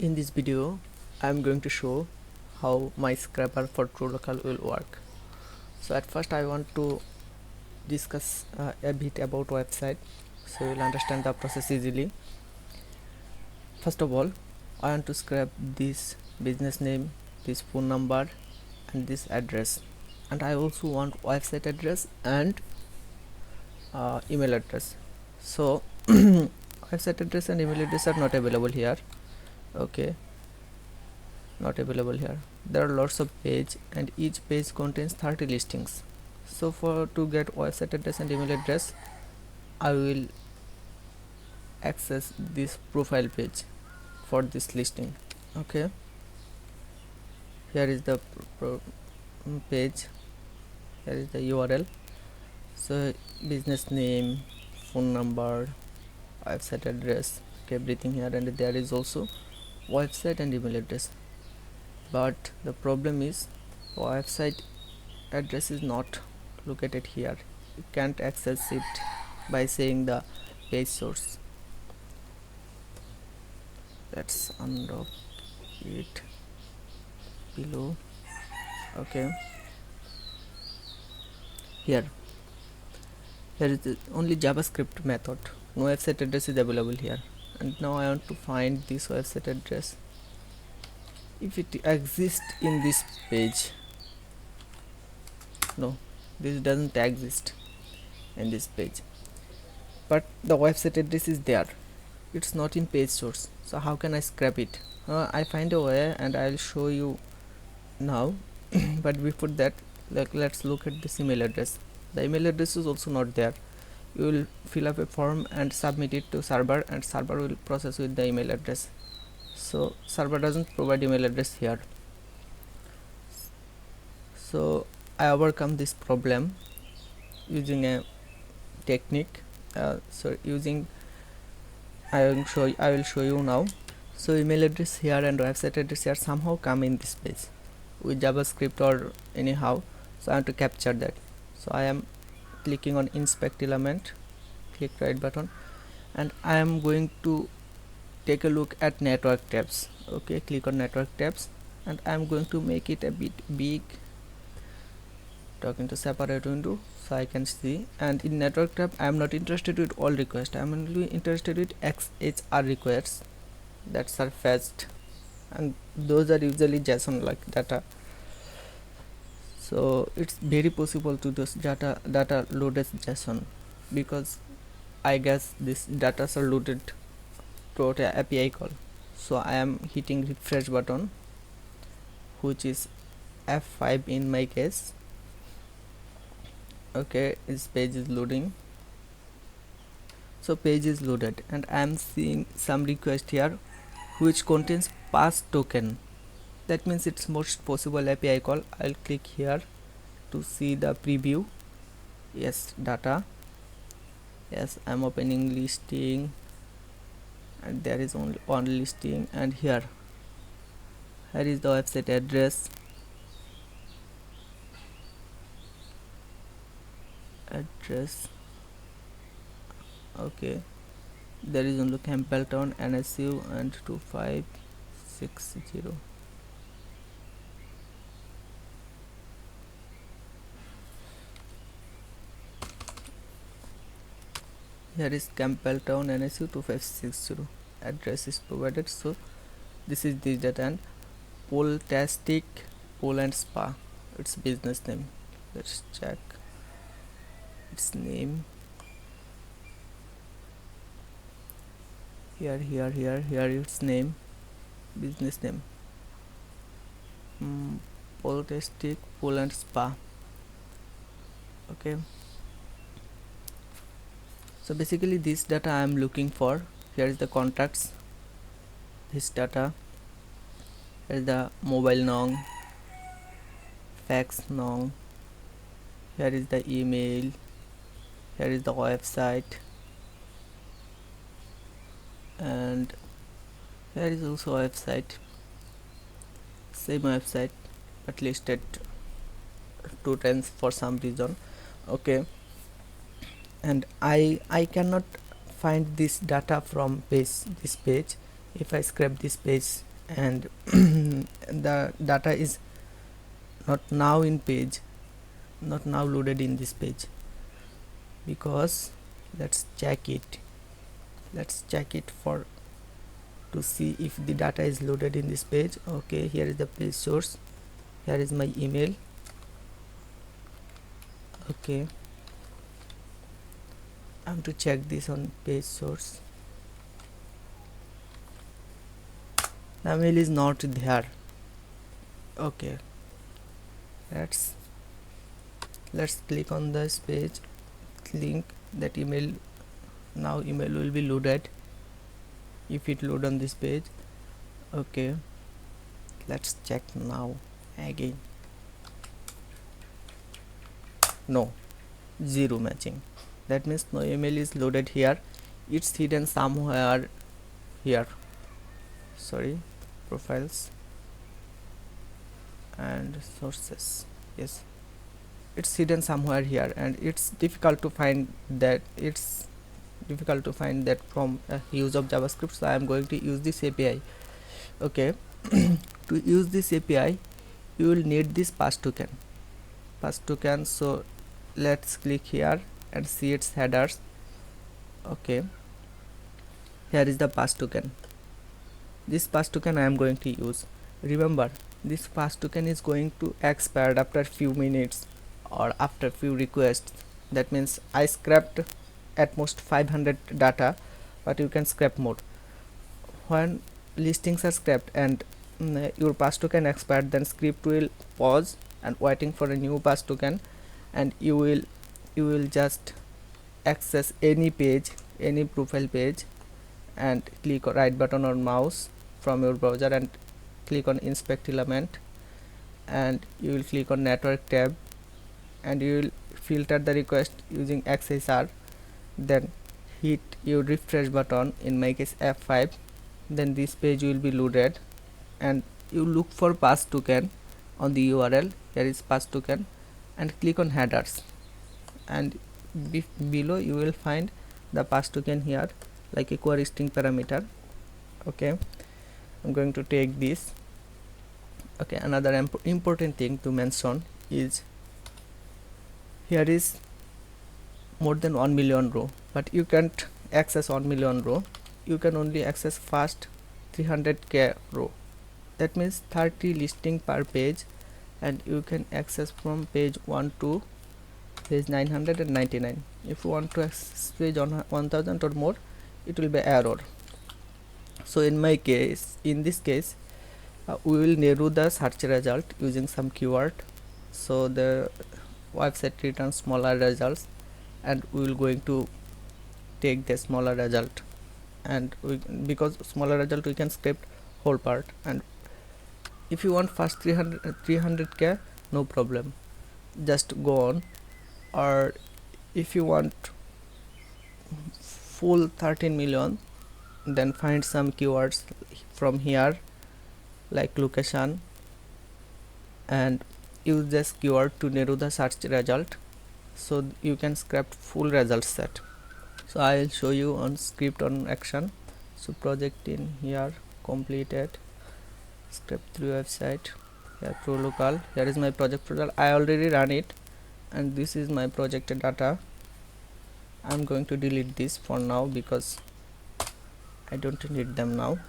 In this video, I am going to show how my scraper for TrueLocal will work. So at first I want to discuss a bit about website so you will understand the process easily. First of all, I want to scrap this business name, this phone number and this address, and I also want website address and email address. So website address and email address are not available here. Okay, not available here. There are lots of page and each page contains 30 listings. So for to get website address and email address, I will access this profile page for this listing. Okay, here is the page, here is the URL. So business name, phone number, website address, okay, everything here, and there is also website and email address. But the problem is website address is not located here. You can't access it by saying the page source. Let's unlock it below. Okay, here is the only JavaScript method. No website address is available here, and now I want to find this website address. If it exists in this page, no, this doesn't exist in this page, but the website address is there. It's not in page source. So how can I scrap it? I find a way and I'll show you now. But before that, let's look at this email address. The email address is also not there. You will fill up a form and submit it to server, and server will process with the email address. So server doesn't provide email address here. So I overcome this problem using a technique. I will show you now. So email address here and website address here somehow come in this page with JavaScript or anyhow. So I want to capture that. So I am clicking on inspect element, click right button, and I am going to take a look at network tabs. Okay, click on network tabs, and I am going to make it a bit big, talking to separate window so I can see. And in network tab I am not interested with all requests. I am only interested with XHR requests that are fetched, and those are usually JSON like data. So it's very possible to this data loaded JSON, because I guess this data are loaded through a API call. So I am hitting refresh button, which is F5 in my case. Okay, this page is loading. So page is loaded and I am seeing some request here which contains pass token. That means it's most possible API call. I'll click here to see the preview. Yes, data. Yes, I'm opening listing, and there is only one listing, and here is the website address. Okay, there is only Campbelltown, NSU, and 2560. Here is Campbelltown, NSU 2560. Address is provided. So this is the data, and Poltastic Pool and Spa, its business name. Let's check its name. Here its name, business name, Poltastic Pool and Spa. Okay, so basically this data I am looking for. Here is the contacts, this data. Here is the mobile nong, fax nong. Here is the email. Here is the website, and here is also a website, same website but listed 2 times for some reason. Okay, and I cannot find this data from this page. If I scrap this page, and the data is not now in page, not now loaded in this page, because let's check it for to see if the data is loaded in this page. Okay, here is the page source, here is my email. Okay, I have to check this on page source. The mail is not there. Okay, let's click on this page link, that email. Now email will be loaded if it load on this page. Okay, let's check now again. No, zero matching. That means no email is loaded here. It's hidden somewhere here. Sorry, profiles and sources. Yes, it's hidden somewhere here, and it's difficult to find that. From a use of JavaScript. So I am going to use this API. Okay, to use this API, you will need this pass token. So let's click here and see its headers. Okay, here is the pass token. This pass token I am going to use. Remember, this pass token is going to expire after few minutes or after few requests. That means I scrapped at most 500 data, but you can scrap more. When listings are scrapped and your pass token expired, then script will pause and waiting for a new pass token, and you will just access any page, any profile page, and click right button or mouse from your browser and click on inspect element, and you will click on network tab, and you will filter the request using XSR, then hit your refresh button, in my case F5, then this page will be loaded, and you look for pass token on the URL. Here is pass token, and click on headers, and below you will find the pass token here, like a query string parameter. Okay, I'm going to take this. Okay, another important thing to mention is here is more than 1 million row, but you can't access 1 million row. You can only access first 300k row. That means 30 listing per page, and you can access from page 1 to page 999. If you want to access page on 1000 or more, it will be error. So in this case, we will narrow the search result using some keyword, so the website returns smaller results, and we will going to take the smaller result, and because smaller result we can script whole part. And if you want first 300k, no problem, just go on. Or if you want full 13 million, then find some keywords from here like location, and use this keyword to narrow the search result, so you can scrap full result set. So I will show you on script on action. So project in here, completed, script through website, here pro local, here is my project folder. I already run it, and this is my project data. I'm going to delete this for now because I don't need them now.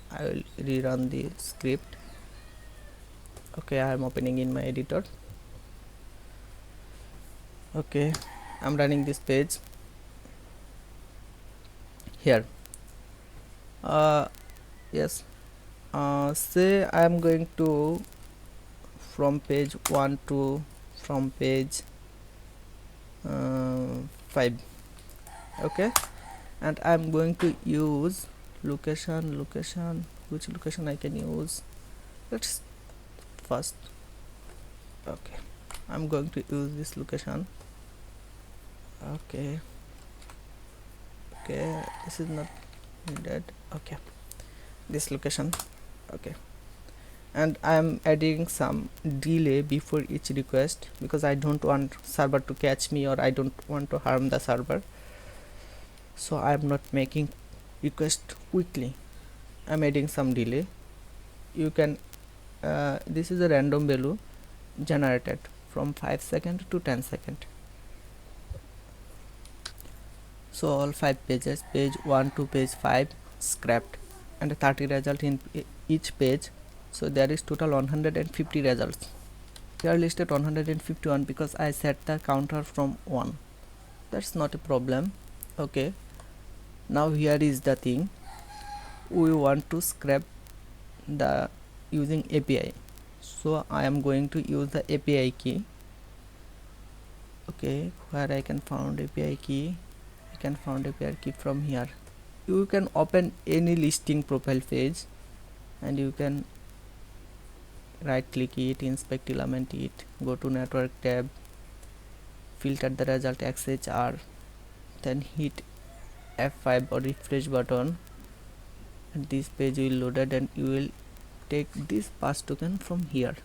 I will rerun the script. Okay, I am opening in my editor. Okay, I'm running this page here. Yes, say I am going to from page 1 to from page 5. Okay, and I'm going to use location. Which location I can use? Let's first. Okay, I'm going to use this location. Okay, this is not needed. Okay, this location. Okay, and I'm adding some delay before each request because I don't want server to catch me, or I don't want to harm the server. So I'm not making request quickly. I'm adding some delay. you can this is a random value generated from 5 second to 10 second. So all 5 pages, page 1 to page 5 scrapped, and 30 result in each page. So there is total 150 results. Here listed 151 because I set the counter from 1. That's not a problem. Okay, now here is the thing, we want to scrap the using API. So I am going to use the API key. Okay, where I can find API key, I can find API key from here. You can open any listing profile page and you can right click it, inspect element it, go to network tab, filter the result XHR, then hit F5 or refresh button, and this page will loaded and you will take this pass token from here.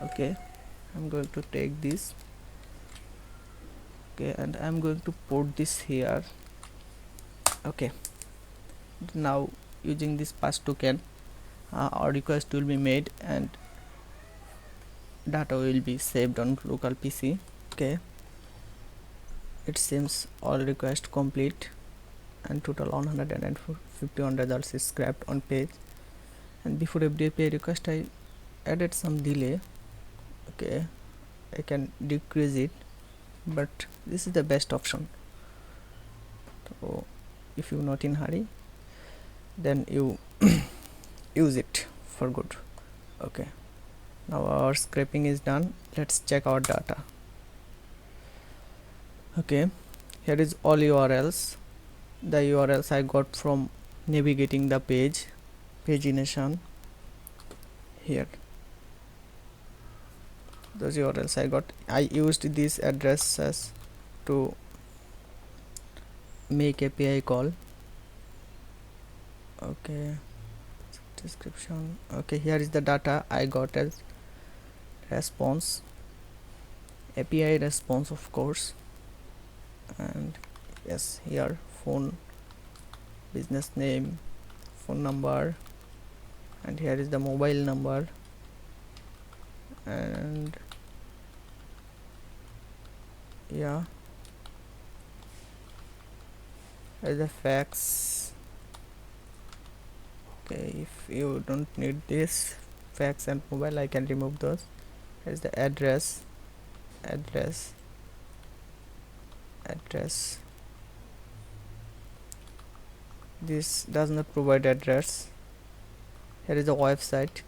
Okay, I'm going to take this. Okay, and I'm going to put this here. Okay, now using this pass token our request will be made and data will be saved on local PC. Okay, it seems all request complete and total 151 results is scrapped on page. And before every API request I added some delay. Okay, I can decrease it, but this is the best option. So if you're not in hurry, then you use it for good. Okay, now our scraping is done. Let's check our data. Okay, here is all URLs. The URLs I got from navigating the page, pagination. Here those URLs I got. I used these addresses to make API call. Okay, description. Okay, here is the data I got as response, API response of course, and yes, here phone, business name, phone number, and here is the mobile number, and yeah, as a fax. Okay, if you don't need this fax and mobile, I can remove those. Here's the address. This does not provide address. Here is the website,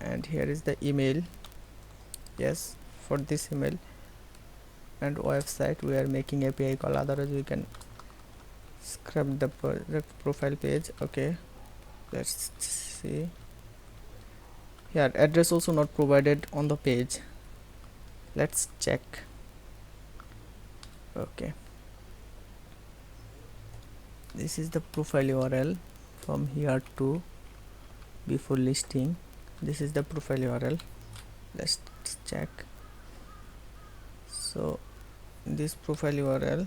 and here is the email. Yes, for this email and website we are making API call, otherwise we can scrap the profile page. Okay, let's see. Here address also not provided on the page. Let's check. Okay, this is the profile URL from here to before listing. This is the profile URL. Let's check. So this profile URL,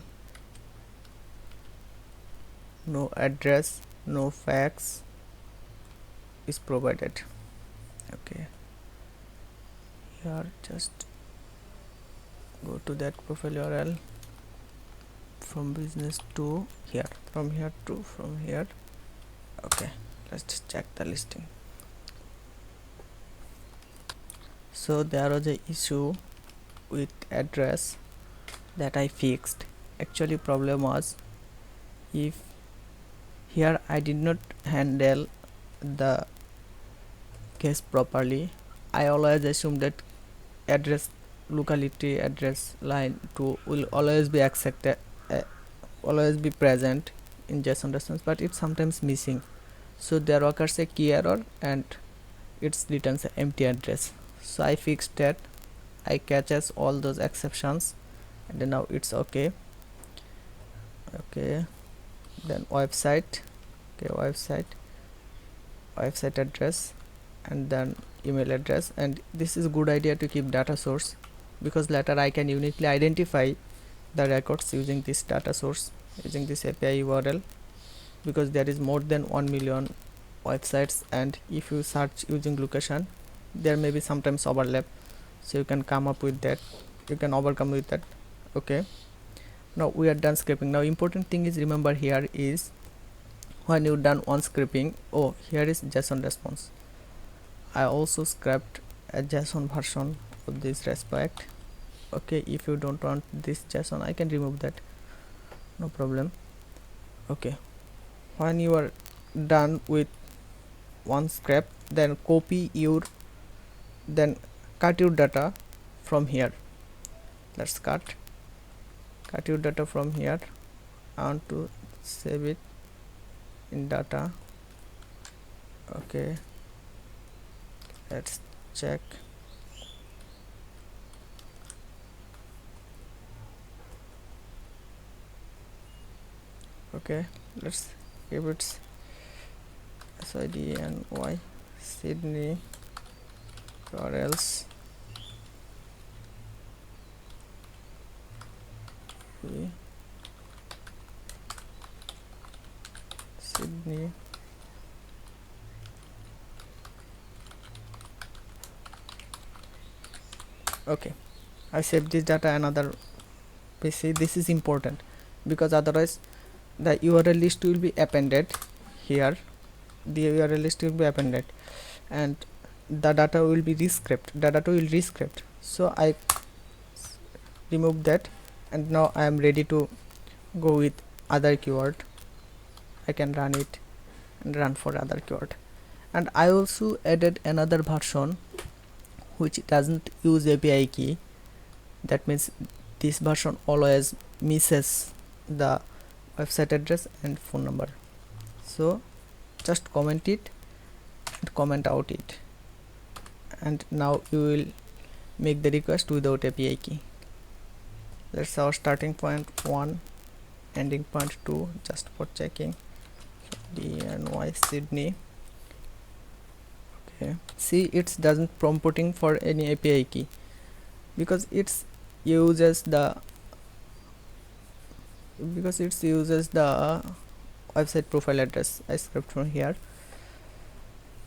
no address, no fax is provided. Okay, here just go to that profile URL, from business to here, from here to from here. Okay, let's check the listing. So there was a issue with address that I fixed. Actually problem was, if here I did not handle the case properly, I always assume that address locality address line 2 will always be accepted, always be present in JSON response, but it's sometimes missing. So there occurs a key error and it returns an empty address. So I fixed that. I catches all those exceptions, and then now it's okay. Okay, then website. Okay, website address, and then email address. And this is a good idea to keep data source, because later I can uniquely identify the records using this data source, using this API URL, because there is more than 1 million websites, and if you search using location, there may be sometimes overlap, so you can come up with that, you can overcome with that. Okay, now we are done scraping. Now important thing is, remember here is, when you done one scraping, oh, here is JSON response. I also scrapped a JSON version of this respect. Okay, if you don't want this JSON, I can remove that, no problem. Okay, when you are done with one scrap, then cut your data from here. Let's cut your data from here. I want to save it in data. Okay, let's check. Okay, let's give it SID and Y Sydney, or else Sydney. Okay, I saved this data another PC. This is important because otherwise the URL list will be appended here. The URL list will be appended and the data will be rescraped. So I remove that, and now I am ready to go with other keyword. I can run it and run for other keyword. And I also added another version which doesn't use API key. That means this version always misses the website address and phone number. So just comment it and comment out it, and now you will make the request without API key. That's our starting point 1, ending point 2, just for checking. DNY Sydney. Okay, see, it doesn't prompting for any API key because it uses the website profile address I scraped from here.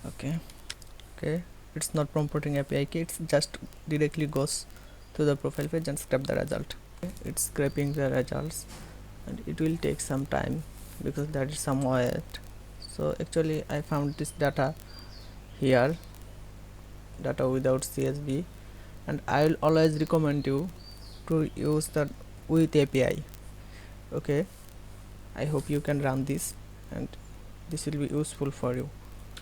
Okay, it's not prompting API key, it's just directly goes to the profile page and scrap the result. Okay, it's scraping the results and it will take some time because that is some wait. So actually I found this data here, data without CSV, and I will always recommend you to use that with API. Okay, I hope you can run this and this will be useful for you.